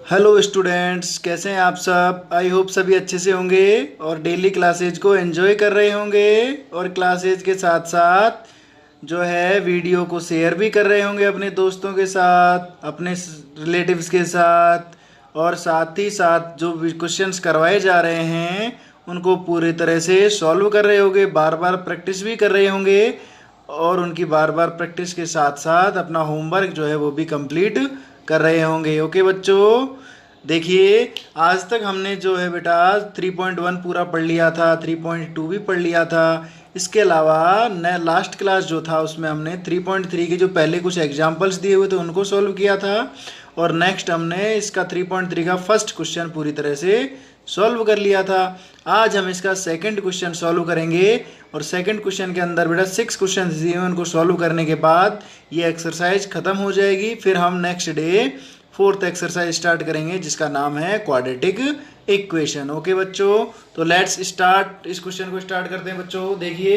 Hello students, कैसे हैं आप सब। आई होप सभी अच्छे से होंगे और डेली क्लासेज को एंजॉय कर रहे होंगे और क्लासेज के साथ साथ जो है वीडियो को शेयर भी कर रहे होंगे अपने दोस्तों के साथ, अपने रिलेटिव्स के साथ, और साथ ही साथ जो क्वेश्चंस करवाए जा रहे हैं उनको पूरी तरह से सॉल्व कर रहे होंगे, बार बार प्रैक्टिस भी कर रहे होंगे और उनकी बार बार प्रैक्टिस के साथ साथ अपना होमवर्क जो है वो भी कंप्लीट कर रहे होंगे। ओके बच्चों, देखिए आज तक हमने जो है बेटा 3.1 पूरा पढ़ लिया था, 3.2 भी पढ़ लिया था। इसके अलावा न लास्ट क्लास जो था उसमें हमने 3.3 के जो पहले कुछ एग्जाम्पल्स दिए हुए थे उनको सॉल्व किया था और नेक्स्ट हमने इसका 3.3 का फर्स्ट क्वेश्चन पूरी तरह से सॉल्व कर लिया था। आज हम इसका सेकंड क्वेश्चन सॉल्व करेंगे और सेकंड क्वेश्चन के अंदर बेटा 6 क्वेश्चन दिए हैं, उनको सॉल्व करने के बाद ये एक्सरसाइज खत्म हो जाएगी। फिर हम next day fourth exercise start करेंगे जिसका नाम है क्वाड्रेटिक इक्वेशन। ओके बच्चों, तो लेट्स स्टार्ट। इस क्वेश्चन को स्टार्ट करते हैं बच्चों। देखिए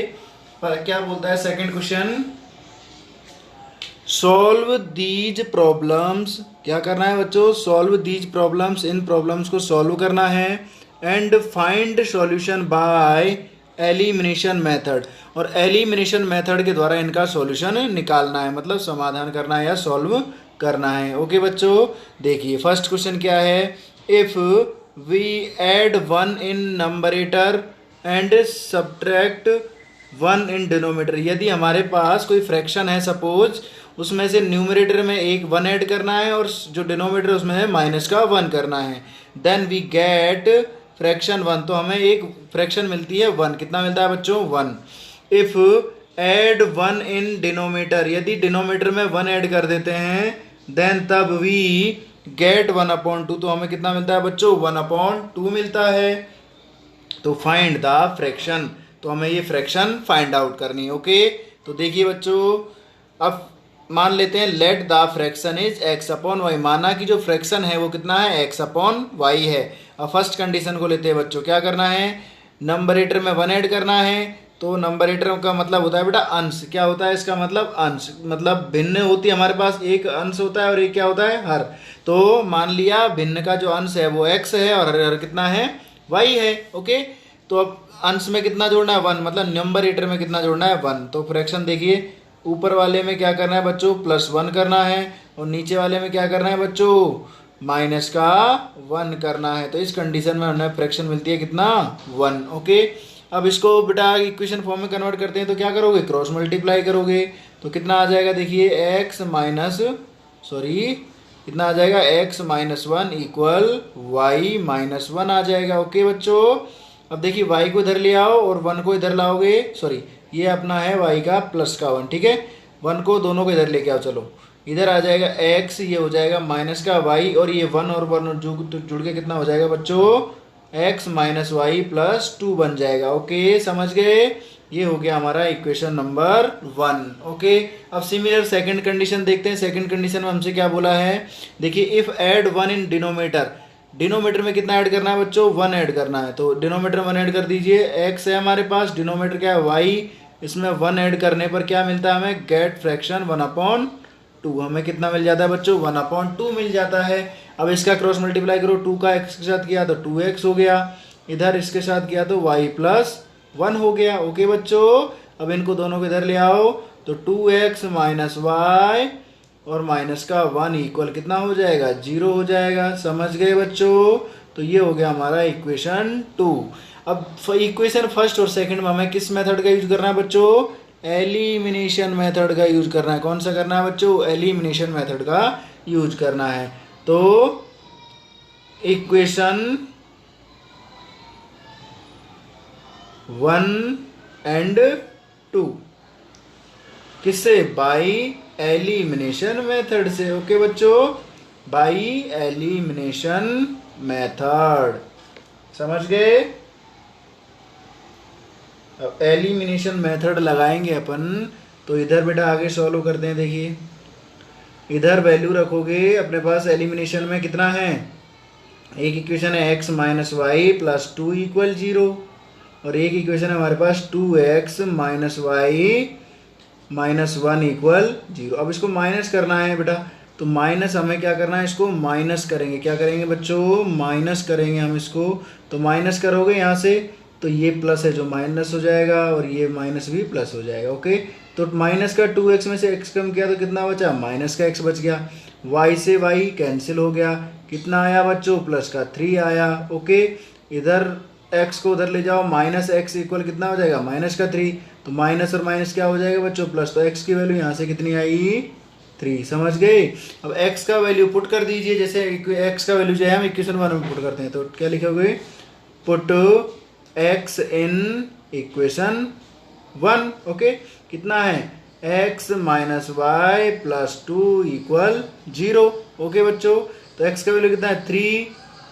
क्या बोलता है second question, solve these problems. क्या करना है बच्चों, solve these problems, in problems को सॉल्व करना है and find solution by elimination method, और एलिमिनेशन मेथड के द्वारा इनका सॉल्यूशन निकालना है, मतलब समाधान करना है या सॉल्व करना है। ओके बच्चों, देखिए फर्स्ट क्वेश्चन क्या है, if we add 1 in numerator and subtract 1 in denominator. यदि हमारे पास कोई फ्रैक्शन है, सपोज उसमें से न्यूमरेटर में एक 1 ऐड करना है और जो डिनोमिनेटर उसमें है माइनस का 1 करना है, देन वी गेट फ्रैक्शन 1। तो हमें एक फ्रैक्शन मिलती है 1। कितना मिलता है बच्चों, 1। इफ ऐड 1 इन डिनोमिनेटर, यदि डिनोमिनेटर में 1 ऐड कर देते हैं देन तब वी गेट 1/2। तो हमें कितना मिलता है बच्चों, 1/2 मिलता है। तो फाइंड द फ्रैक्शन, तो हमें ये फ्रैक्शन फाइंड आउट करनी है। ओके, तो देखिए बच्चों, अब मान लेते हैं let the fraction is x/y। माना कि जो फ्रैक्शन है वो कितना है, x/y है। अब फर्स्ट कंडीशन को लेते हैं बच्चों। क्या करना है, नंबरेटर में 1 ऐड करना है। तो नंबरेटर का मतलब होता है बेटा अंश। क्या होता है इसका मतलब, अंश, मतलब भिन्न होती है हमारे पास, एक अंश होता है और एक क्या होता है, हर। तो मान लिया भिन्न का जो अंश है वो x है और हर कितना है, y है। ओके, तो अब अंश में कितना जोड़ना है, 1, मतलब नंबरेटर में कितना जोड़ना है, 1। तो फ्रैक्शन देखिए, ऊपर वाले में क्या करना है बच्चों, +1 करना है और नीचे वाले में क्या करना है बच्चों, माइनस का 1 करना है। तो इस कंडीशन में हमें फ्रैक्शन मिलती है कितना, 1। ओके, अब इसको बेटा इक्वेशन फॉर्म में कन्वर्ट करते हैं तो क्या करोगे, क्रॉस मल्टीप्लाई करोगे। तो कितना आ जाएगा, देखिए कितना आ जाएगा, x - 1 इक्वल y - 1 आ जाएगा। ओके बच्चों, अब देखिए y को इधर ले आओ और 1 को इधर लाओगे, ये अपना है y का प्लस का 1, ठीक है। 1 को दोनों को इधर लेके आओ, चलो इधर आ जाएगा x, ये हो जाएगा माइनस का y और ये 1 और 1 जुड़ के कितना हो जाएगा बच्चों, x - y + 2 बन जाएगा। ओके, समझ गए, ये हो गया हमारा इक्वेशन नंबर 1। ओके, अब सिमिलर सेकंड कंडीशन देखते हैं। सेकंड कंडीशन में हमसे क्या बोला है, देखिए if add 1 in denominator. Denominator में कितना ऐड करना है बच्चों, 1 ऐड करना है। तो डिनोमिनेटर 1 ऐड कर दीजिए, x है हमारे पास, डिनोमिनेटर क्या है, y। इसमें 1 ऐड करने पर क्या मिलता है हमें, गेट फ्रैक्शन 1/2। हमें कितना मिल जाता है बच्चों, 1/2 मिल जाता है। अब इसका क्रॉस मल्टीप्लाई करो, 2 का x के साथ किया तो 2x हो गया, इधर इसके साथ किया तो y + 1 हो गया। ओके बच्चों, अब इनको दोनों को इधर ले आओ तो 2x - y और माइनस का 1 इक्वल कितना हो जाएगा, 0 हो जाएगा। समझ गए बच्चों, तो ये हो गया हमारा इक्वेशन 2। अब इक्वेशन फर्स्ट और सेकंड में हमें किस मेथड का यूज करना है बच्चों, एलिमिनेशन मेथड का यूज करना है। कौन सा करना है बच्चों, एलिमिनेशन मेथड का यूज करना है। तो इक्वेशन 1 एंड 2 किससे, बाई एलिमिनेशन मेथड से। ओके बच्चों, बाई एलिमिनेशन मेथड, समझ गए। अब एलिमिनेशन मेथड लगाएंगे अपन, तो इधर बेटा आगे सॉल्व करते हैं। देखिए इधर वैल्यू रखोगे अपने पास, एलिमिनेशन में कितना है, एक इक्वेशन है x - y + 2 = 0 और एक इक्वेशन है हमारे पास 2x - y - 1 = 0। अब इसको माइनस करना है बेटा, तो माइनस हमें क्या करना है, इसको माइनस करेंगे। क्या करेंगे बच्चों, माइनस करेंगे हम इसको। तो माइनस करोगे यहाँ से तो ये प्लस है जो माइनस हो जाएगा और ये माइनस भी प्लस हो जाएगा। ओके, तो माइनस का 2x में से x कम किया तो कितना बचा, माइनस का x बच गया। y से y कैंसिल हो गया, कितना आया बच्चों, प्लस का 3 आया। ओके, इधर x को उधर ले जाओ, माइनस एक्स इक्वल कितना हो जाएगा, माइनस का 3। तो माइनस और माइनस क्या हो जाएगा बच्चों, प्लस। तो x की वैल्यू यहाँ से कितनी आई, 3। समझ गए। अब x का वैल्यू पुट कर दीजिए, जैसे x का वैल्यू जो है हम इक्वेशन 1 में पुट करते हैं। तो क्या लिखोगे, put x in equation 1। Okay, कितना है, x minus Y plus 2 equal 0। Okay बच्चों, तो x का वैल्यू कितना है, 3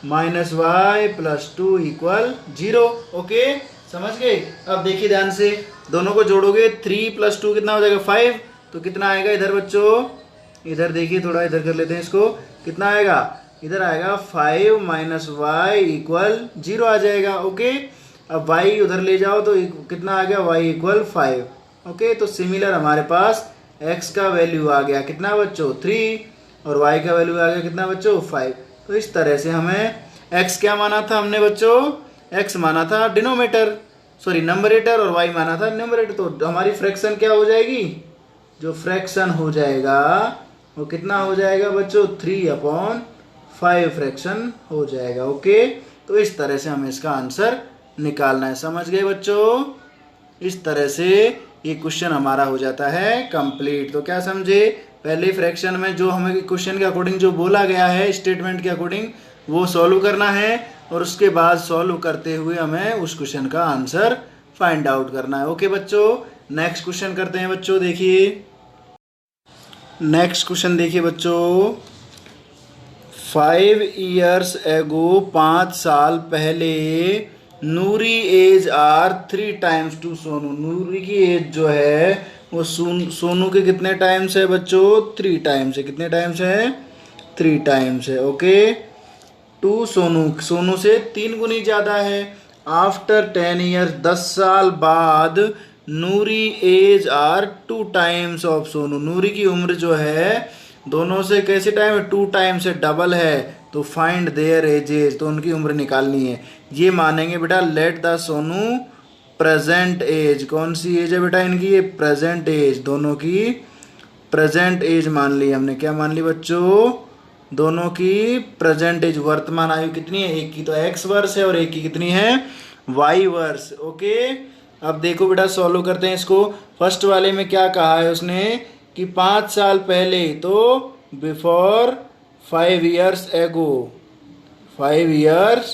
minus Y plus 2 equal 0। Okay, समझ गए। अब देखिए ध्यान से, दोनों को जोड़ोगे 3 प्लस 2 कितना हो जाएगा, 5। तो कितना आएगा इधर बच्चों, इधर देखिए, थोड़ा इधर कर लेते हैं इसको, कितना आएगा, इधर आएगा 5 माइनस वाई इक्वल 0 आ जाएगा। ओके, अब y उधर ले जाओ तो कितना आ गया, y इक्वल 5। ओके, तो सिमिलर हमारे पास x का वैल्यू आ गया कितना बच्चों, 3, और y का वैल्यू आ गया कितना बच्चों, 5। तो इस तरह से हमें x क्या माना था हमने बच्चों, x माना था डिनोमिनेटर, सॉरी नंबरेटर, और y माना था न्यूमरेटर। तो हमारी फ्रैक्शन क्या हो जाएगी, जो फ्रैक्शन हो जाएगा वो कितना हो जाएगा बच्चों, 3/5 फ्रैक्शन हो जाएगा। ओके, तो इस तरह से हमें इसका आंसर निकालना है। समझ गए बच्चों, इस तरह से ये क्वेश्चन हमारा हो जाता है कंप्लीट। तो क्या समझे, पहले फ्रैक्शन में जो हमें क्वेश्चन के अकॉर्डिंग जो बोला गया है, स्टेटमेंट के अकॉर्डिंग वो सॉल्व करना है, और उसके बाद सॉल्व करते हुए हमें उस क्वेश्चन का आंसर फाइंड आउट करना है। ओके बच्चों, नेक्स्ट क्वेश्चन करते हैं बच्चों। देखिए नेक्स्ट क्वेश्चन देखिए बच्चों, 5 years ago 5 साल पहले Noori age are 3 times to Sonu. Noori की एज जो है वो सोनू के कितने टाइम्स है बच्चों, 3 times है। कितने टाइम्स है, 3 times है। ओके, टू सोनू से 3 गुनी ज़्यादा है। आफ्टर 10 years 10 साल बाद Noori age are 2 times of Sonu. Noori की उम्र जो है दोनों से कैसे टाइम है, 2 times से डबल है। तो फाइंड देयर एजेज, तो उनकी उम्र निकालनी है। ये मानेंगे बेटा, let the Sonu present age. कौन सी एज है बेटा इनकी, ये प्रेजेंट एज, दोनों की प्रेजेंट एज मान ली हमने। क्या मान ली बच्चों, दोनों की प्रेजेंट एज, वर्तमान आयु कितनी है, एक की तो x वर्ष है और एक की कितनी है, y वर्ष। ओके, अब देखो बेटा सॉल्व करते हैं इसको। फर्स्ट वाले में क्या कहा है उसने कि 5 साल पहले, तो बिफोर 5 years एगो, 5 years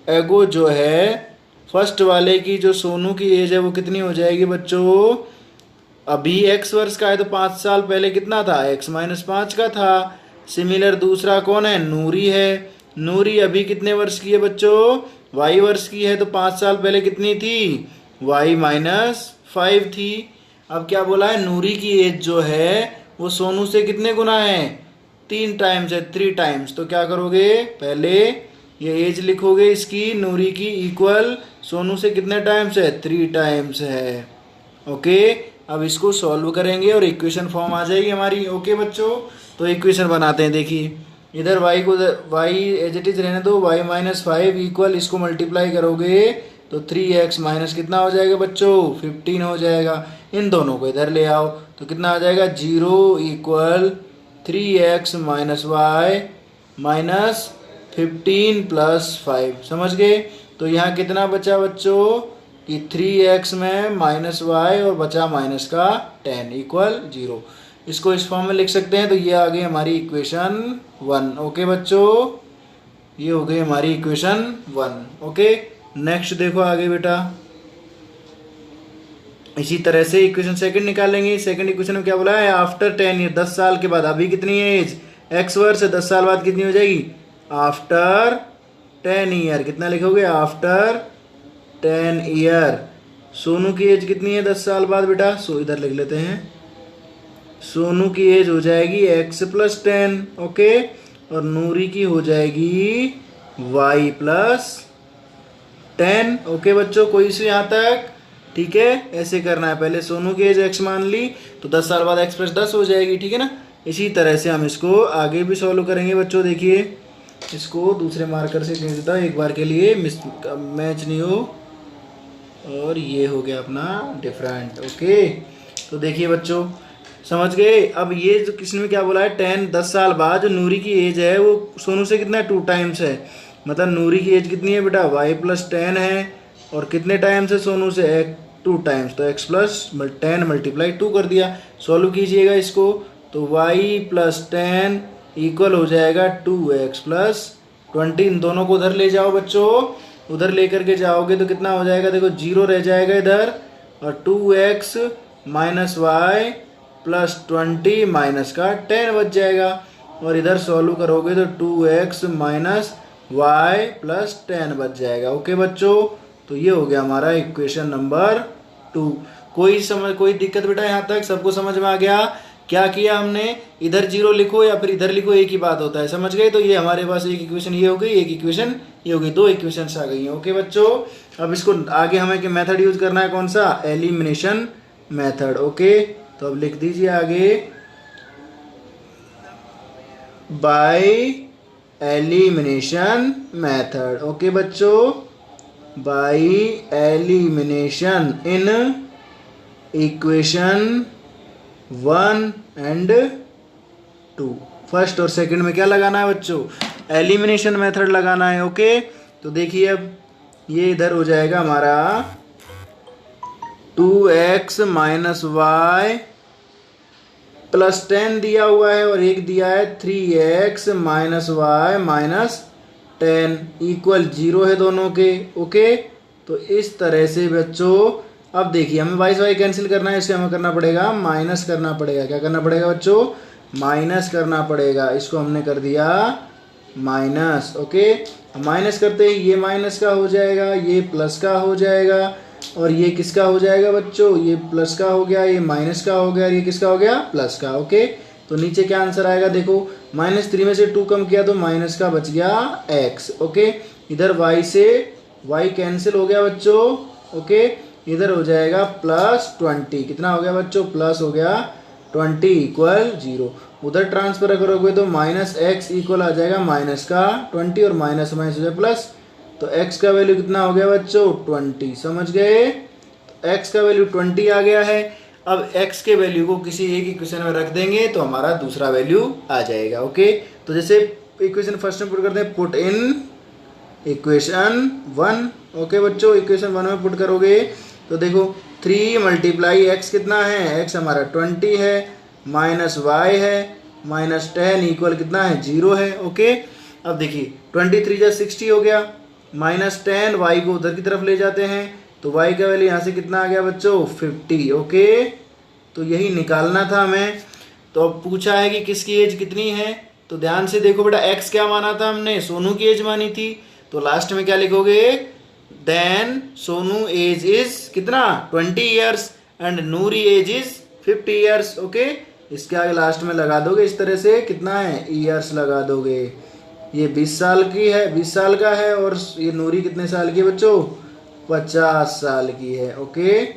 एगो जो है फर्स्ट वाले की जो सोनू की एज है वो कितनी हो जाएगी बच्चों, अभी x वर्ष का है तो 5 साल पहले कितना था, x माइनस 5 का था। सिमिलर दूसरा कौन है, नूरी है। नूरी अभी कितने वर्ष की है बच्चों, y वर्ष की है, तो 5 साल पहले कितनी थी, y माइनस 5 थी। अब क्या बोला है, नूरी की एज जो है वो सोनू से कितने गुना है, 3 times है, 3 times। तो क्या करोगे, पहले ये एज लिखोगे इसकी नूरी की इक्वल सोनू से कितने टाइम्स है, 3 times है। ओके, अब इसको सॉल्व करेंगे और इक्वेशन फॉर्म आ जाएगी हमारी। ओके बच्चों, तो इक्वेशन बनाते हैं। देखिए इधर y को y एज इट इज रहने दो, y माइनस 5 इक्वल, इसको मल्टीप्लाई करोगे तो 3x माइनस कितना हो जाएगा बच्चों, 15 हो जाएगा। इन दोनों को इधर ले आओ तो कितना आ जाएगा, 0 equal 3x minus Y minus 15 plus 5। समझ गए। तो यहाँ कितना बचा बच्चों कि 3x में माइनस वाई और बचा माइनस का 10 इक्वल 0। इसको इस फॉर्म में लिख सकते हैं। तो ये आ गई हमारी इक्वेशन 1। ओके बच्चों, ये हो गई हमारी इक्वेशन 1। ओके, नेक्स्ट देखो आगे बेटा, इसी तरह से इक्वेशन सेकंड निकालेंगे। सेकंड इक्वेशन में क्या बोला है, आफ्टर 10 ईयर 10 साल के बाद, अभी कितनी एज, x वर्ष है, 10 साल बाद कितनी हो जाएगी, आफ्टर 10 ईयर। कितना लिखोगे, आफ्टर 10 ईयर। सोनू की एज कितनी है 10 साल बाद बेटा, सो इधर लिख लेते हैं, सोनू की एज हो जाएगी x प्लस 10। ओके, और नूरी की हो जाएगी y प्लस 10। ओके बच्चों, कोई इशू यहाँ तक, ठीक है। ऐसे करना है, पहले सोनू की एज x मान ली तो 10 साल बाद x प्लस 10 हो जाएगी, ठीक है ना। इसी तरह से हम इसको आगे भी सॉल्व करेंगे बच्चों। देखिए इसको दूसरे मार्कर से खींच देता हूँ एक बार के लिए, मैच नहीं हो, और ये हो गया अपना डिफरेंट। ओके, तो देखिए बच्चों समझ गए। अब ये जो किसी ने क्या बोला है 10 साल बाद जो नूरी की एज है वो सोनू से कितना 2 टाइम्स है, मतलब नूरी की एज कितनी है बेटा y+10 है, और कितने टाइम्स है सोनू से 2 टाइम्स, तो x+10 × 2 कर दिया। सॉल्व कीजिएगा इसको, तो y+10 इक्वल हो जाएगा 2x+20। इन दोनों को उधर ले जाओ बच्चों, उधर लेकर के जाओगे तो कितना हो जाएगा, देखो 0 रह जाएगा इधर, और 2x - y+20 माइनस का 10 बच जाएगा, और इधर सॉल्व करोगे तो 2x - y+10 बच जाएगा। ओके बच्चों, तो ये हो गया हमारा इक्वेशन नंबर 2। कोई दिक्कत बेटा यहाँ तक सबको समझ में आ गया? क्या किया हमने, इधर 0 लिखो या फिर इधर लिखो एक ही बात होता है, समझ गए? तो ये हमारे पास एक इक्वेशन ये हो गई, एक इक्वेशन ये हो गई, 2 इक्वेशंस आ गई हैं। ओके बच्चों, अब इसको आगे हमें मेथड यूज करना है, कौन सा, एलिमिनेशन मेथड। ओके, तो अब लिख दीजिए आगे, बाय एलिमिनेशन मेथड। ओके बच्चों, by elimination in equation 1 and 2। First और सेकंड में क्या लगाना है बच्चों, एलिमिनेशन मेथड लगाना है। ओके, तो देखिए अब ये इधर हो जाएगा हमारा 2x - y+10 दिया हुआ है, और एक दिया है 3x - y-10 इक्वल 0 है दोनों के। ओके, तो इस तरह से बच्चों अब देखिए हमें y कैंसिल करना है, इससे हमें करना पड़ेगा माइनस करना पड़ेगा। क्या करना पड़ेगा बच्चों, माइनस करना पड़ेगा। इसको हमने कर दिया माइनस। ओके, माइनस करते ही ये माइनस का हो जाएगा, ये प्लस का हो जाएगा, और ये किसका हो जाएगा बच्चों, ये प्लस का हो गया, ये माइनस का हो गया, और ये किसका हो गया, प्लस का। ओके, तो नीचे क्या आंसर आएगा, देखो -3 में से 2 कम किया तो माइनस का बच गया x। ओके, इधर y से y कैंसिल हो गया बच्चों। ओके, इधर हो जाएगा +20, कितना हो गया बच्चों, प्लस हो गया 20 इक्वल 0। उधर ट्रांसफर करोगे तो -x इक्वल आ जाएगा माइनस का 20, और माइनस माइनस हो जाए प्लस, तो x का वैल्यू कितना हो गया बच्चों, 20। समझ गए, तो x का वैल्यू 20 आ गया है। अब x के वैल्यू को किसी एक इक्वेशन में रख देंगे तो हमारा दूसरा वैल्यू आ जाएगा। ओके, तो जैसे इक्वेशन फर्स्ट में पुट करते हैं, पुट इन इक्वेशन 1। ओके बच्चों, इक्वेशन 1 में पुट करोगे तो देखो 3 × x कितना है, x हमारा 20 है, माइनस y है, -10 इक्वल कितना है, 0 है। ओके, अब देखिए 23 × 60 हो गया, -10 y को उधर की तरफ ले जाते हैं तो y का वैल्यू यहाँ से कितना आ गया बच्चों, 50। ओके, तो यही निकालना था हमें। तो अब पूछा है कि किसकी एज कितनी है, तो ध्यान से देखो बेटा, x क्या माना था हमने, सोनू की एज मानी थी, तो लास्ट में क्या लिखोगे, देन सोनू एज इज कितना 20 years and Noori age is 50 years. Okay, इसके आगे लास्ट में लगा दोगे इस तरह से, कितना है, ईयर्स लगा दोगे। ये 20 साल की है, 20 साल का है, और ये नूरी कितने साल की है बच्चों, 50 साल की है। ओके,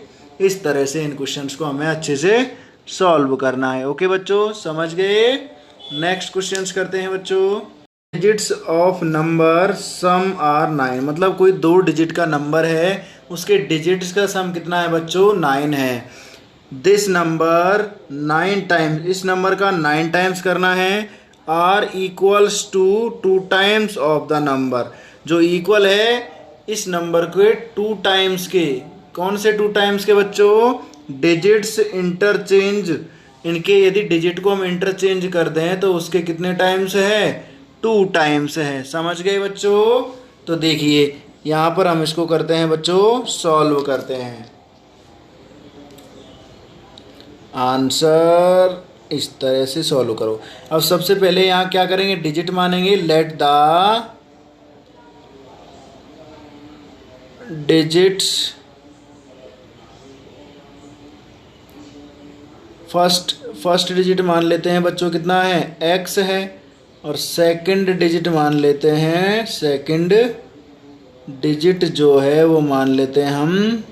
इस तरह से इन क्वेश्चंस को हमें अच्छे से सॉल्व करना है। ओके बच्चों, समझ गए? नेक्स्ट क्वेश्चंस करते हैं बच्चों। Digits of number sum are 9, मतलब कोई 2 डिजिट का नंबर है, उसके डिजिट्स का सम कितना है बच्चों, 9 है। दिस नंबर 9 टाइम्स, इस नंबर का 9 टाइम्स करना है, are equals to 2 times of the number, जो इक्वल है इस नंबर के 2 टाइम्स के। कौन से 2 टाइम्स के बच्चों, डिजिट्स इंटरचेंज, इनके यदि डिजिट को हम इंटरचेंज कर दें तो उसके कितने टाइम्स है, 2 टाइम्स है। समझ गए बच्चों? तो देखिए यहाँ पर हम इसको करते हैं बच्चों, सॉल्व करते हैं। आंसर इस तरह से सॉल्व करो। अब सबसे पहले यहाँ क्या करेंगे, डिजिट मानेंगे, let the digits first digit मान लेते हैं बच्चों, कितना है, x है, और सेकंड डिजिट मान लेते हैं, सेकंड डिजिट जो है वो मान लेते हैं हम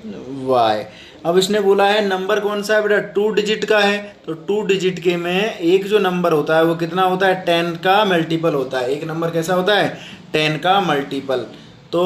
y। अब इसने बोला है नंबर कौन सा है बेटा, 2 डिजिट का है, तो 2 डिजिट के में एक जो नंबर होता है वो कितना होता है, 10 का मल्टीपल होता है। एक नंबर कैसा होता है, 10 का मल्टीपल। तो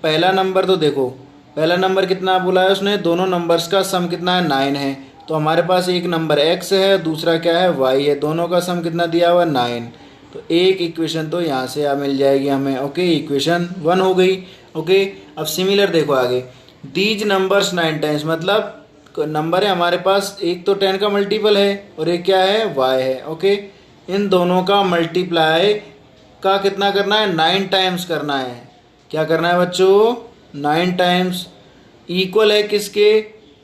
पहला नंबर तो देखो, पहला नंबर कितना बोला है उसने, दोनों नंबर्स का सम कितना है, 9 है। तो हमारे पास एक नंबर x है, दूसरा क्या है, y है, दोनों का सम कितना दिया हुआ है, 9। तो एक इक्वेशन तो यहाँ से मिल जाएगी हमें। ओके, इक्वेशन 1 हो गई। ओके, अब सिमिलर देखो आगे, दीज नंबर्स 9 टाइम्स, मतलब नंबर है हमारे पास, एक तो 10 का मल्टीपल है और एक क्या है, y है। ओके, इन दोनों का मल्टीप्लाई का कितना करना है, 9 टाइम्स करना है। क्या करना है बच्चों, 9 टाइम्स, इक्वल है किसके,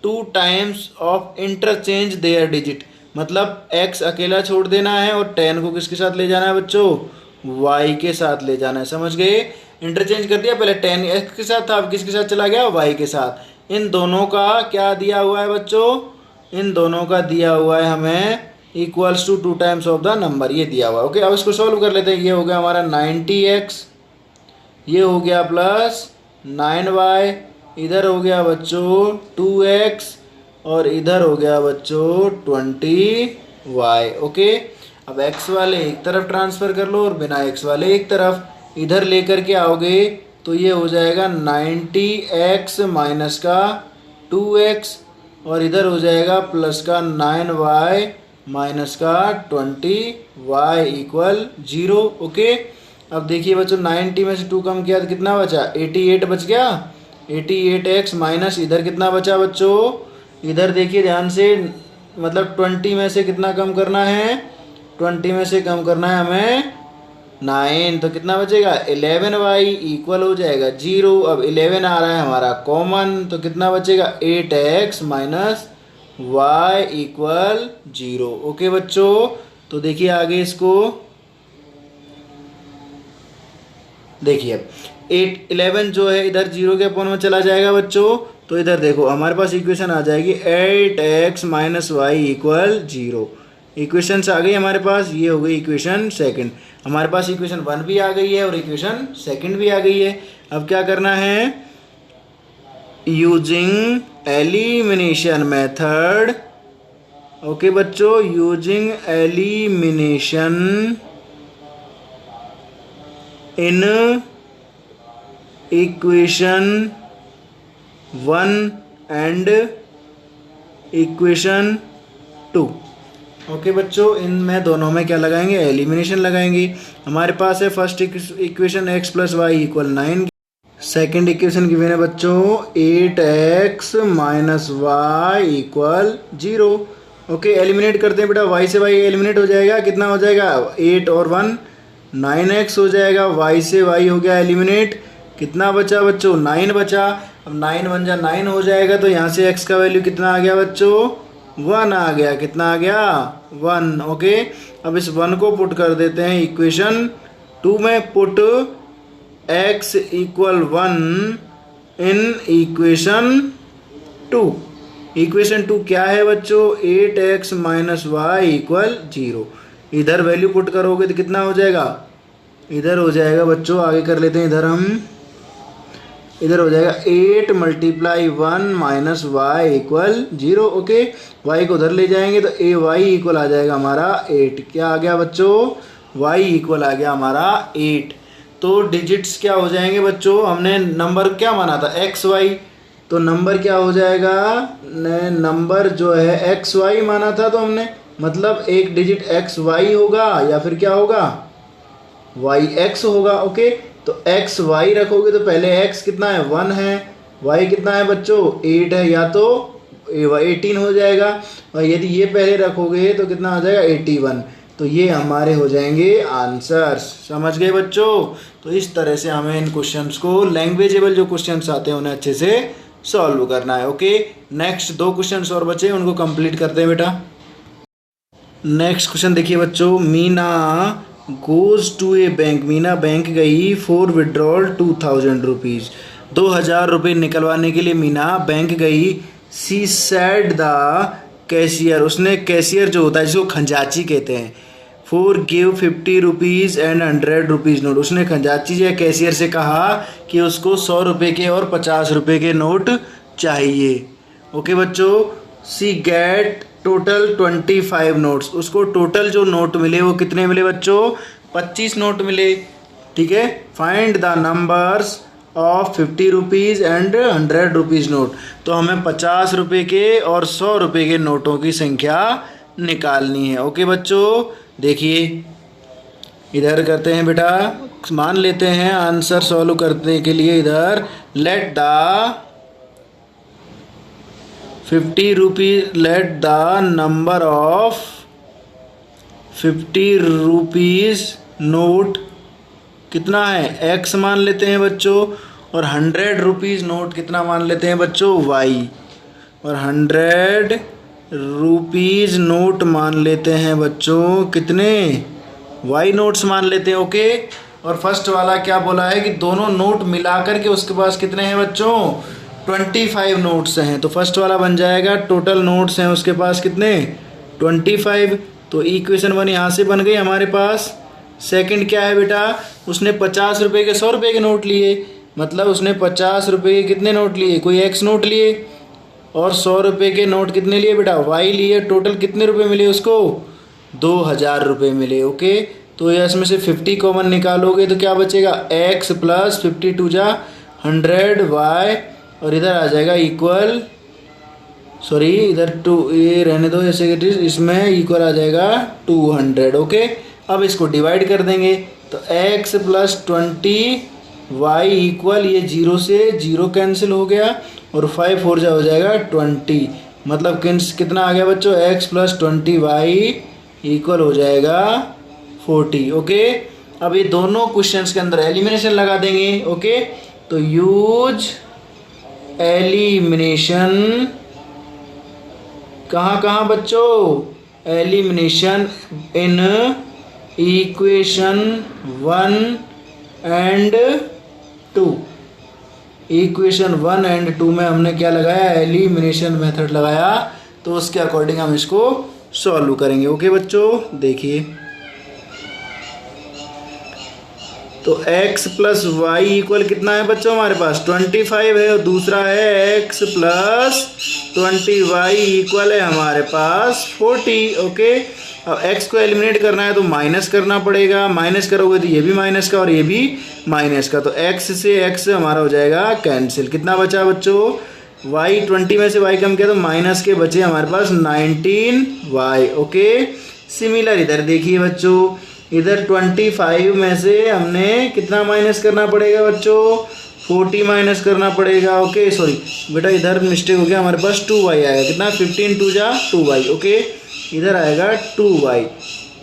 2 times of interchange their digit, मतलब x अकेला छोड़ देना है और 10 को किसके साथ ले जाना है बच्चों, y के साथ ले जाना है। समझ गए, इंटरचेंज कर दिया, पहले 10 x के साथ था, अब किसके साथ चला गया, y के साथ। इन दोनों का क्या दिया हुआ है बच्चों, इन दोनों का दिया हुआ है हमें equals to 2 times of the number, ये दिया हुआ है। ओके, अब इसको सॉल्व कर लेते हैं। ये हो गया हमारा 90x, ये हो गया प्लस 9y, इधर हो गया बच्चों 2x और इधर हो गया बच्चों 20y। ओके, अब x वाले एक तरफ ट्रांसफ़र कर लो और बिना x वाले एक तरफ, इधर लेकर के आओगे तो ये हो जाएगा 90x माइनस का 2x और इधर हो जाएगा प्लस का 9y माइनस का 20y इक्वल 0। ओके, अब देखिए बच्चों 90 में से 2 कम किया तो कितना बचा, 88 बच गया। 88x माइनस इधर कितना बचा बच्चों, इधर देखिए ध्यान से, मतलब 20 में से कितना कम करना है, 20 में से कम करना है हमें 9, तो कितना बचेगा 11y इक्वल हो जाएगा 0। अब 11 आ रहा है हमारा कॉमन, तो कितना बचेगा 8x minus y equal 0। Okay बच्चों, तो देखिए आगे इसको देखिए, 11 जो है इधर 0 के अपॉन में चला जाएगा बच्चों, तो इधर देखो हमारे पास इक्वेशन आ जाएगी 8x minus Y equal 0। Equations आ गई हमारे पास, ये हो गई इक्वेशन सेकंड। हमारे पास इक्वेशन 1 भी आ गई है और इक्वेशन सेकंड भी आ गई है। अब क्या करना है, यूजिंग एलिमिनेशन मेथड। ओके बच्चों, using elimination in equation 1 and equation 2। Okay बच्चों, इनमें दोनों में क्या लगाएंगे, एलिमिनेशन लगाएंगे। हमारे पास है first equation x plus Y equal 9, second equation की है बच्चों 8x minus Y equal 0। Okay, eliminate करते हैं बेटा, y से y एलिमिनेट हो जाएगा, कितना हो जाएगा 8 और 1 9x हो जाएगा, y से y हो गया एलिमिनेट, कितना बचा बच्चों 9 बचा। अब 9 बन जा 9 हो जाएगा, तो यहाँ से x का वैल्यू कितना आ गया बच्चों 1 आ गया, कितना आ गया 1। ओके, अब इस 1 को पुट कर देते हैं इक्वेशन 2 में, put x equal 1 in equation 2। Equation 2 क्या है बच्चों, 8x माइनस वाई इक्वल 0। इधर वैल्यू पुट करोगे तो कितना हो जाएगा, इधर हो जाएगा बच्चों, आगे कर लेते हैं इधर हम, इधर हो जाएगा 8 multiply 1 minus Y equal 0। Okay, y को उधर ले जाएंगे तो ए वाई इक्वल आ जाएगा हमारा 8। क्या आ गया बच्चों, y इक्वल आ गया हमारा 8। तो डिजिट्स क्या हो जाएंगे बच्चों, हमने नंबर क्या माना था एक्स वाई, तो नंबर क्या हो जाएगा, नंबर जो है एक्स वाई माना था तो हमने, मतलब एक डिजिट एक्स वाई होगा या फिर क्या होगा वाई एक्स होगा। ओके, तो एक्स वाई रखोगे तो पहले एक्स कितना है 1 है, वाई कितना है बच्चों 8 है, या तो 18 हो जाएगा, और यदि ये पहले रखोगे तो कितना हो जाएगा 81। तो ये हमारे हो जाएंगे आंसर्स। समझ गए बच्चों, तो इस तरह से हमें इन क्वेश्चंस को, लैंग्वेजेबल जो क्वेश्चंस आते हैं उन्हें अच्छे से सॉल्व करना है। ओके, नेक्स्ट 2 क्वेश्चंस और बचे, उनको कंप्लीट करते हैं बेटा। नेक्स्ट क्वेश्चन देखिए बच्चों, Meena goes to a bank, Meena bank गई फॉर विड्रॉल 2000 रुपीज़, 2000 रुपये निकलवाने के लिए मीना बैंक गई। सी सैड द कैशियर, उसने कैशियर जो होता है जिसको खंजाची कहते हैं, for give 50 rupees and 100 rupees note, उसने खंजाची या कैशियर से कहा कि उसको 100 रुपये के और 50 रुपये के नोट चाहिए। ओके बच्चों, सी गेट टोटल 25 नोट्स, उसको टोटल जो नोट मिले वो कितने मिले बच्चों, 25 नोट मिले। ठीक है, find the numbers of 50 rupees and 100 rupees note. तो हमें 50 रुपये के और 100 रुपये के नोटों की संख्या निकालनी है। ओके बच्चों, देखिए इधर करते हैं बेटा, मान लेते हैं आंसर सॉल्व करने के लिए इधर let the 50 rupees, let the number of 50 rupees note कितना है, x मान लेते हैं बच्चों, और 100 रुपीज़ नोट कितना मान लेते हैं बच्चों, y, और 100 रुपीज़ नोट मान लेते हैं बच्चों कितने, y नोट्स मान लेते हैं। ओके, और फर्स्ट वाला क्या बोला है कि दोनों नोट मिला करके उसके पास कितने हैं बच्चों, 25 नोट्स हैं। तो फर्स्ट वाला बन जाएगा टोटल नोट्स हैं उसके पास कितने, 25। तो इक्वेशन 1 यहाँ से बन गई हमारे पास। सेकंड क्या है बेटा, उसने 50 रुपये के 100 रुपये के नोट लिए, मतलब उसने 50 रुपये के कितने नोट लिए, कोई x नोट लिए, और 100 रुपये के नोट कितने लिए बेटा, y लिए। टोटल कितने रुपए मिले उसको, 2000 रुपये मिले। ओके, तो ये इसमें से 50 कॉमन निकालोगे तो क्या बचेगा, x प्लस 50 टू जा 100 y, और इधर आ जाएगा इक्वल, सॉरी इधर 2 ये रहने दो जैसे कि इसमें इक्वल आ जाएगा 200। ओके, अब इसको डिवाइड कर देंगे तो x प्लस 20 y इक्वल, ये 0 से 0 कैंसिल हो गया, और 5 4 जा हो जाएगा 20, मतलब कितना आ गया बच्चों, x प्लस 20 y इक्वल हो जाएगा 40। ओके, अब ये दोनों क्वेश्चंस के अंदर एलिमिनेशन लगा देंगे। ओके, तो यूज एलिमिनेशन कहाँ कहाँ बच्चों, elimination in equation 1 and 2। Equation 1 and 2 में हमने क्या लगाया, एलिमिनेशन मेथड लगाया, तो उसके अकॉर्डिंग हम इसको सॉल्व करेंगे। ओके बच्चों, देखिए तो x प्लस वाई इक्वल कितना है बच्चों हमारे पास, 25 है, और दूसरा है x प्लस 20y इक्वल है हमारे पास 40। ओके, अब x को एलिमिनेट करना है तो माइनस करना पड़ेगा, माइनस करोगे तो ये भी माइनस का और ये भी माइनस का, तो x से x हमारा हो जाएगा कैंसिल। कितना बचा बच्चों, y 20 में से y कम किया तो माइनस के बचे हमारे पास 19y। ओके, सिमिलर इधर देखिए बच्चों, इधर 25 में से हमने कितना माइनस करना पड़ेगा बच्चों, 40 माइनस करना पड़ेगा। ओके, सॉरी बेटा इधर मिस्टेक हो गया, हमारे पास 2y आएगा, कितना 15 2 जा 2y। ओके, इधर आएगा 2y,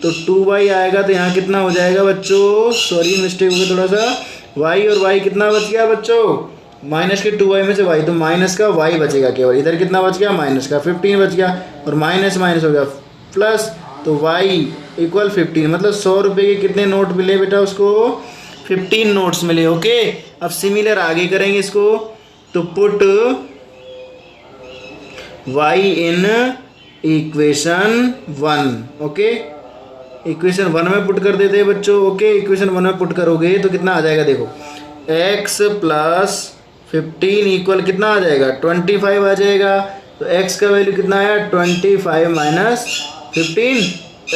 तो 2y आएगा, तो यहाँ कितना हो जाएगा बच्चों, सॉरी मिस्टेक हो गया थोड़ा सा, y और y कितना बच गया बच्चों, माइनस के 2y में से y, तो माइनस का y बचेगा केवल, इधर कितना बच गया, माइनस का 15 बच गया, और माइनस माइनस हो गया प्लस, तो y इक्वल 15, मतलब 100 रुपये के कितने नोट मिले बेटा उसको, 15 नोट्स मिले। ओके, अब सिमिलर आगे करेंगे इसको, तो पुट y इन इक्वेशन 1। ओके, इक्वेशन 1 में पुट कर देते हैं बच्चों। ओके, इक्वेशन 1 में पुट करोगे तो कितना आ जाएगा, देखो x प्लस 15 इक्वल कितना आ जाएगा, 25 आ जाएगा, तो x का वैल्यू कितना आया, 25 माइनस 15,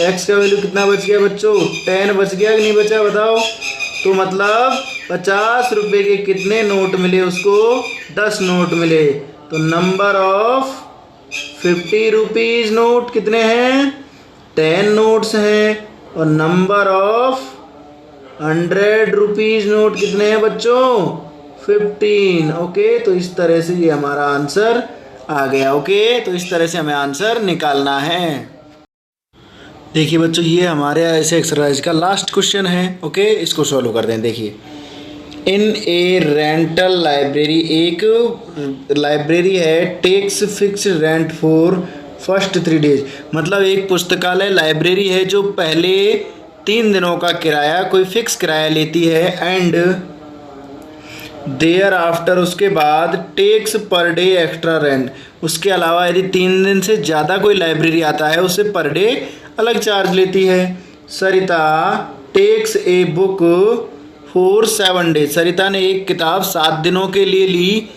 x का वैल्यू कितना बच गया बच्चों, 10 बच गया कि नहीं बचा बताओ। तो मतलब 50 रुपये के कितने नोट मिले उसको, 10 नोट मिले, तो नंबर ऑफ 50 रुपीज़ नोट कितने हैं, 10 नोट्स हैं, और नंबर ऑफ 100 रुपीज़ नोट कितने हैं बच्चों, 15। ओके, तो इस तरह से ये हमारा आंसर आ गया। ओके, तो इस तरह से हमें आंसर निकालना है। देखिए बच्चों, ये हमारे ऐसे एक्सरसाइज का लास्ट क्वेश्चन है। ओके, इसको सॉल्व करते हैं। देखिए, इन ए रेंटल लाइब्रेरी, एक लाइब्रेरी है, takes fix rent for first 3 days, मतलब एक पुस्तकालय लाइब्रेरी है जो पहले 3 दिनों का किराया कोई फिक्स किराया लेती है, एंड देयर आफ्टर उसके बाद takes per day extra rent, उसके अलावा यदि 3 दिन से ज़्यादा कोई लाइब्रेरी आता है उससे पर डे अलग चार्ज लेती है। Sarita takes a book for 7 days, Sarita ने एक किताब 7 दिनों के लिए ली,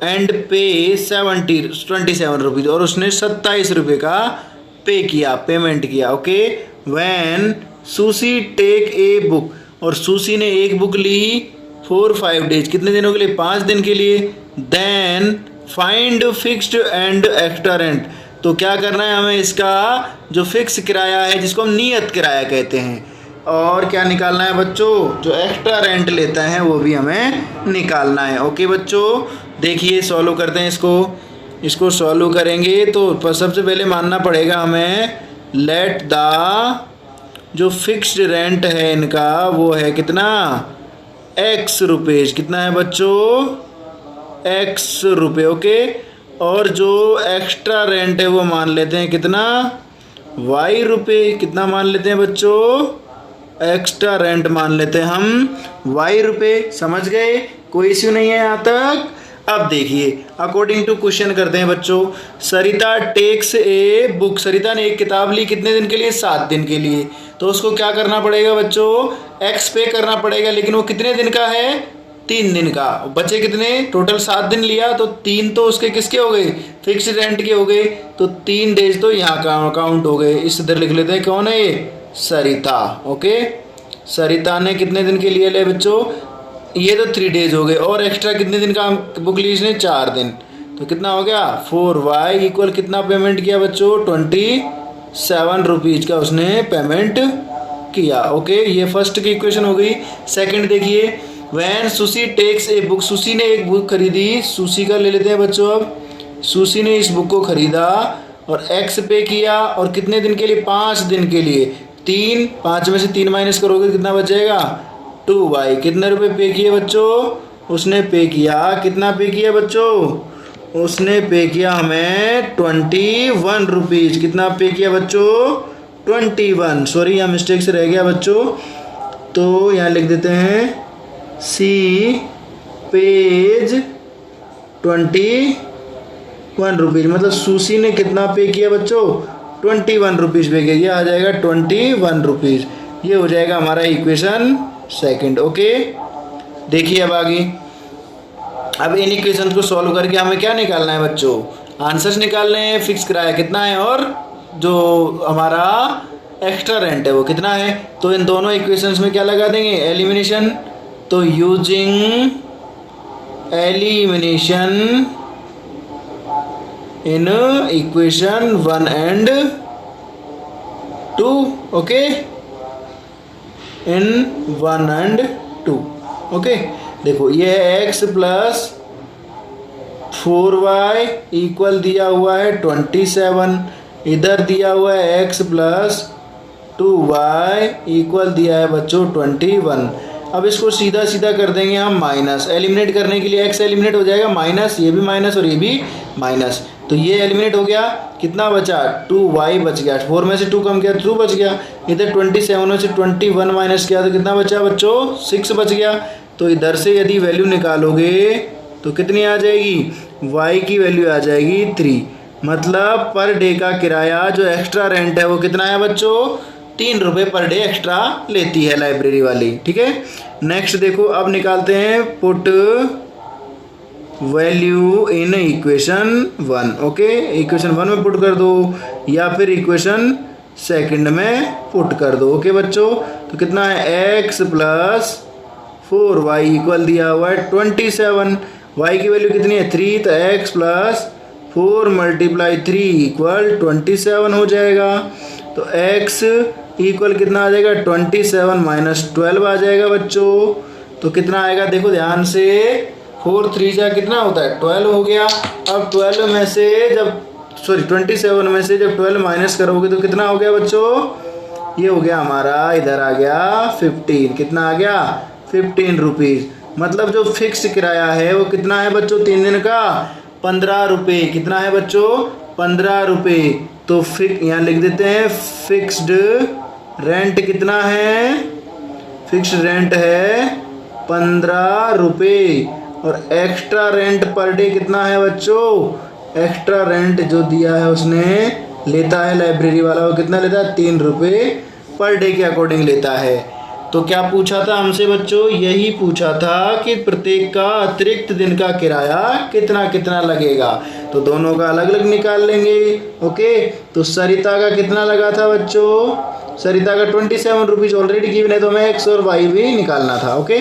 एंड पे 27 रुपीज़, और उसने 27 रुपये का पे किया, पेमेंट किया। Okay, when Sushi take a book, और सुशी ने एक बुक ली फॉर 5 डेज, कितने दिनों के लिए? 5 दिन के लिए। Then find fixed and extra rent, तो क्या करना है हमें? इसका जो फिक्स किराया है, जिसको हम नियत किराया कहते हैं, और क्या निकालना है बच्चों? जो एक्स्ट्रा रेंट लेता है वो भी हमें निकालना है। ओके बच्चों, देखिए सॉल्व करते हैं इसको सॉल्व करेंगे तो सबसे पहले मानना पड़ेगा हमें, लेट द जो फिक्स्ड रेंट है इनका वो है कितना? x rupees. कितना है बच्चों? x रुपये। ओके, और जो एक्स्ट्रा रेंट है वो मान लेते हैं कितना? y रुपये। कितना मान लेते हैं बच्चों? एक्स्ट्रा रेंट मान लेते हैं हम y रुपये। समझ गए? कोई इश्यू नहीं है यहाँ तक। अब देखिए, अकॉर्डिंग टू क्वेश्चन करते हैं बच्चों। सरिता टेक्स ए बुक, सरिता ने एक किताब ली, कितने दिन के लिए? 7 दिन के लिए। तो उसको क्या करना पड़ेगा बच्चों? x पे करना पड़ेगा, लेकिन वो कितने दिन का है? 3 दिन का। बचे कितने? टोटल 7 दिन लिया, तो 3 तो उसके किसके हो गए? फिक्स्ड रेंट के हो गए, तो 3 डेज तो यहाँ का काउंट हो गए। इस इधर लिख लेते हैं, कौन है ये? सरिता। ओके, सरिता ने कितने दिन के लिए ले बच्चों? ये तो 3 डेज हो गए, और एक्स्ट्रा कितने दिन का बुक ली इसने? 4 दिन। तो कितना हो गया? 4y इक्वल कितना पेमेंट किया बच्चों? 27 रुपीज़ का उसने पेमेंट किया। ओके, ये फर्स्ट की इक्वेशन हो गई। सेकंड देखिए, when Sushi takes a book, Sushi ने एक बुक खरीदी, सुशी का ले लेते हैं बच्चों। अब सुशी ने इस बुक को खरीदा और x पे किया, और कितने दिन के लिए? 5 दिन के लिए। 3, 5 में से 3 माइनस करोगे कितना बच जाएगा? 2y। कितने रुपए पे किए बच्चों? उसने पे किया, कितना पे किया बच्चों? उसने पे किया हमें 21 रुपीज़। कितना पे किया बच्चों? 21। सॉरी, यहाँ मिस्टेक से रह गया बच्चों, तो यहाँ लिख देते हैं सी पेज 21 रुपीज़। मतलब सुशी ने कितना पे किया बच्चों? 21 रुपीज़ पे किया। ये आ जाएगा 21 रुपीज़। ये हो जाएगा हमारा इक्वेशन सेकंड। ओके, देखिए अब आगे, अब इन इक्वेशन को सॉल्व करके हमें क्या निकालना है बच्चों? आंसर्स निकालने हैं। फिक्स किराया कितना है और जो हमारा एक्स्ट्रा रेंट है वो कितना है। तो इन दोनों इक्वेशंस में क्या लगा देंगे? एलिमिनेशन। तो using elimination in equation 1 and 2। Okay, in 1 and 2। Okay, देखो ये x प्लस 4y इक्वल दिया हुआ है 27, इधर दिया हुआ है x प्लस 2y इक्वल दिया है बच्चों 21। अब इसको सीधा सीधा कर देंगे हम माइनस। एलिमिनेट करने के लिए x एलिमिनेट हो जाएगा, माइनस, ये भी माइनस और ये भी माइनस, तो ये एलिमिनेट हो गया। कितना बचा? 2y बच गया। 4 में से 2 कम किया 2 बच गया। इधर 27 में से 21 माइनस किया तो कितना बचा बच्चों? 6 बच गया। तो इधर से यदि वैल्यू निकालोगे तो कितनी आ जाएगी? y की वैल्यू आ जाएगी 3। मतलब पर डे का किराया जो एक्स्ट्रा रेंट है वो कितना है बच्चों? 3 रुपये पर डे एक्स्ट्रा लेती है लाइब्रेरी वाली। ठीक है, नेक्स्ट देखो, अब निकालते हैं put value in equation 1। Okay, equation 1 में पुट कर दो या फिर इक्वेशन सेकंड में पुट कर दो। ओके बच्चों, तो कितना है? x प्लस 4y इक्वल दिया हुआ है 27। y की वैल्यू कितनी है? 3, तो x प्लस 4 मल्टीप्लाई 3 इक्वल 27 हो जाएगा। तो x इक्वल कितना आ जाएगा? 27 माइनस 12 आ जाएगा बच्चों। तो कितना आएगा? देखो ध्यान से, 4 3 जा कितना होता है? 12 हो गया। अब 12 में से जब 27 में से जब 12 माइनस करोगे तो कितना हो गया बच्चों? ये हो गया हमारा, इधर आ गया 15। कितना आ गया? 15 रुपीज़। मतलब जो फिक्स किराया है वो कितना है बच्चों? 3 दिन का 15 रुपये। कितना है बच्चों? 15 रुपये। तो यहाँ लिख देते हैं फिक्स्ड रेंट कितना है? फिक्स्ड रेंट है 15 रुपये। और एक्स्ट्रा रेंट पर डे कितना है बच्चों? एक्स्ट्रा रेंट जो दिया है उसने लेता है लाइब्रेरी वाला, वो कितना लेता है? 3 रुपये पर डे के अकॉर्डिंग लेता है। तो क्या पूछा था हमसे बच्चों? यही पूछा था कि प्रत्येक का अतिरिक्त दिन का किराया कितना कितना लगेगा। तो दोनों का अलग अलग निकाल लेंगे। ओके, तो सरिता का कितना लगा था बच्चों? सरिता का 27 रुपीज़ ऑलरेडी गिवन है, तो हमें एक्स और वाई भी निकालना था। ओके,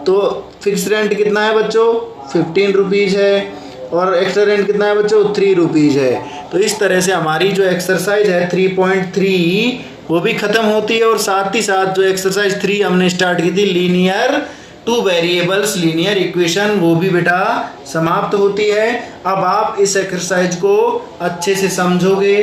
तो फिक्स रेंट कितना है बच्चों? 15 रुपीज़ है, और एक्स्ट्रा रेंट कितना है बच्चों? 3 रुपीज़ है। तो इस तरह से हमारी जो एक्सरसाइज है 3.3 वो भी ख़त्म होती है, और साथ ही साथ जो एक्सरसाइज 3 हमने स्टार्ट की थी, linear two variables linear equation, वो भी बेटा समाप्त होती है। अब आप इस एक्सरसाइज को अच्छे से समझोगे।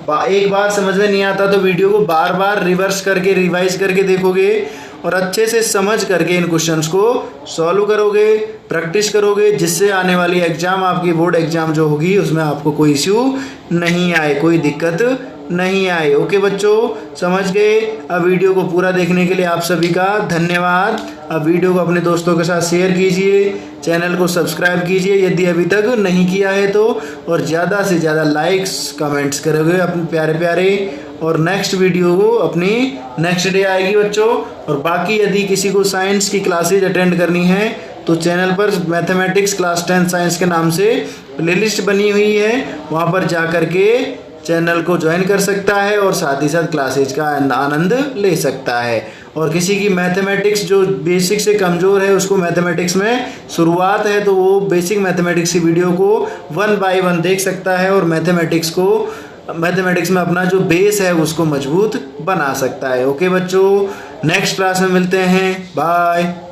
एक बार समझ में नहीं आता तो वीडियो को बार बार रिवर्स करके रिवाइज करके देखोगे, और अच्छे से समझ करके इन क्वेश्चंस को सॉल्व करोगे, प्रैक्टिस करोगे, जिससे आने वाली एग्ज़ाम, आपकी बोर्ड एग्ज़ाम जो होगी, उसमें आपको कोई इश्यू नहीं आए, कोई दिक्कत नहीं आए। ओके बच्चों, समझ गए? अब वीडियो को पूरा देखने के लिए आप सभी का धन्यवाद। अब वीडियो को अपने दोस्तों के साथ शेयर कीजिए, चैनल को सब्सक्राइब कीजिए यदि अभी तक नहीं किया है तो, और ज़्यादा से ज़्यादा लाइक्स कमेंट्स करोगे अपने प्यारे प्यारे। और नेक्स्ट वीडियो को अपनी नेक्स्ट डे आएगी बच्चों। और बाकी यदि किसी को साइंस की क्लासेज अटेंड करनी है तो चैनल पर मैथमेटिक्स क्लास 10 साइंस के नाम से प्लेलिस्ट बनी हुई है, वहाँ पर जा कर के चैनल को ज्वाइन कर सकता है और साथ ही साथ क्लासेज का आनंद ले सकता है। और किसी की मैथमेटिक्स जो बेसिक से कमज़ोर है, उसको मैथमेटिक्स में शुरुआत है, तो वो बेसिक मैथमेटिक्स की वीडियो को 1 बाय 1 देख सकता है, और मैथमेटिक्स में अपना जो बेस है उसको मजबूत बना सकता है। ओके बच्चों, नेक्स्ट क्लास में मिलते हैं। बाय।